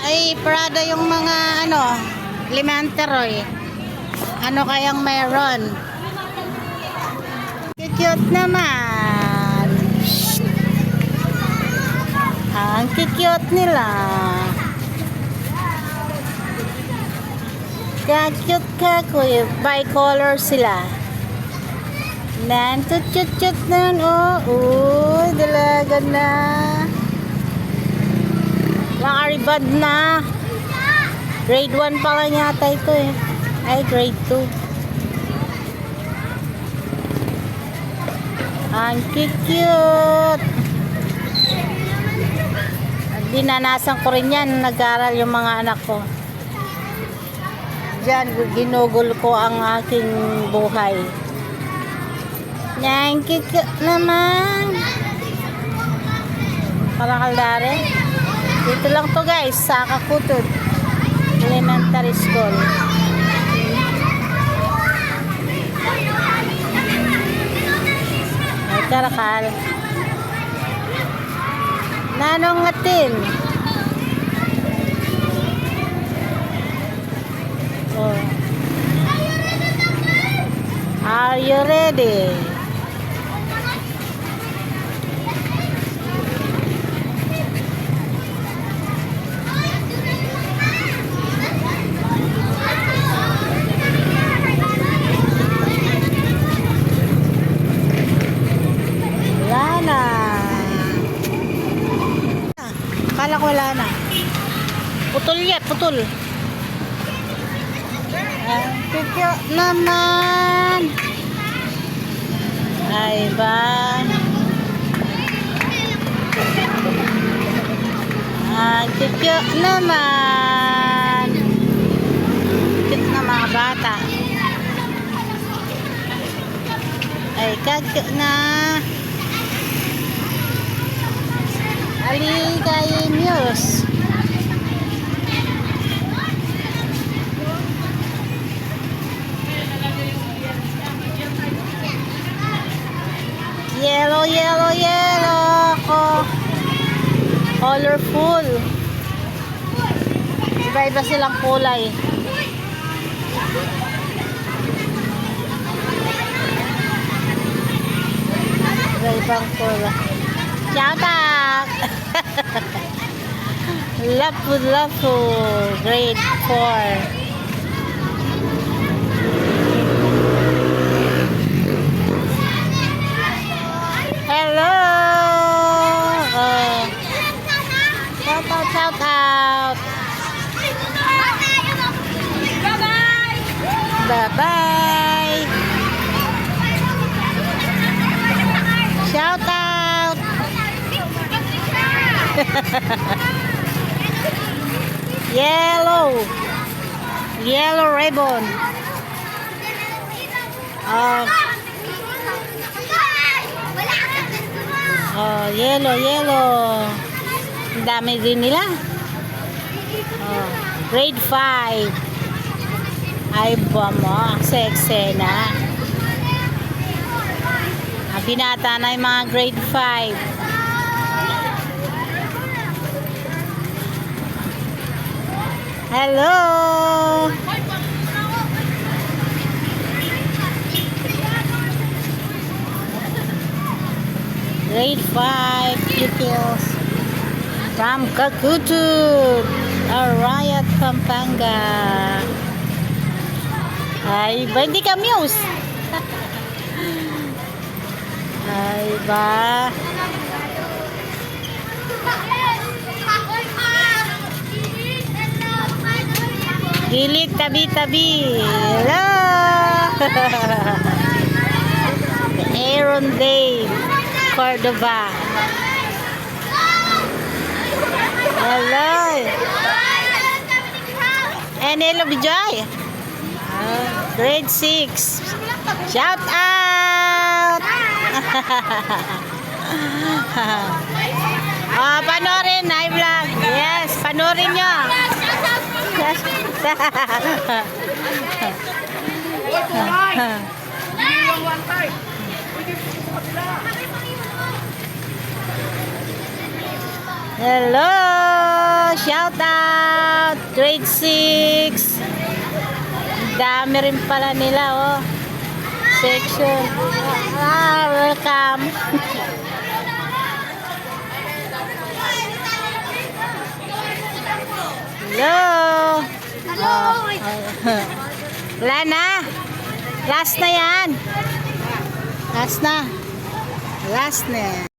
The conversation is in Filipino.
Ay, Prada yung mga elementary. Ano kayang meron? Cute naman. Ang cute nila. Cute ka kuya. Bicolor sila. Nan, cute nan. Oh, dalaga na. Naka-reband na. Grade 1 pa lang yata ito eh. Ay, grade 2. Ang cute. Dinanasan ko rin yan. Nag-aaral yung mga anak ko. Diyan, ginugol ko ang aking buhay. Yan, cute naman. Parang kaldare. Dito lang to guys, sa Kakutod Elementary School. Ay, karakal. Nanong ngatin. Oh. Are you ready? Kala ko wala na. Putol yan, putol. Kikyo naman. Ay ba? Kikyo naman. Cute na mga bata. Ay, kikyo na. Aligay news. Yellow. Colorful. Iba-iba silang kulay. Iba-ibang kulay. Shout out! Lapu, grade 4. Hello! Shout out! Bye-bye! Shout out! Yellow ribbon. Yellow. Ang dami din nila. Grade 5. Ay ba mo, sexy na. Binata na yung mga grade 5. Hello! Grade 5 pupils from Kakutod, Arayat, Pampanga. Ay ba, hindi ka muse? Ay ba? Gilid, tabi-tabi. Hello! Aaron Day, Cordova. Hello! And hello, Bijoy. Grade 6. Shout out! Panorin, I vlog. Yes, panorin nyo. Hello, shout out. Grade 6. Dami rin pala nila, oh. Section. Welcome. Hello. Wala na. Last na yan. Last na. Last na.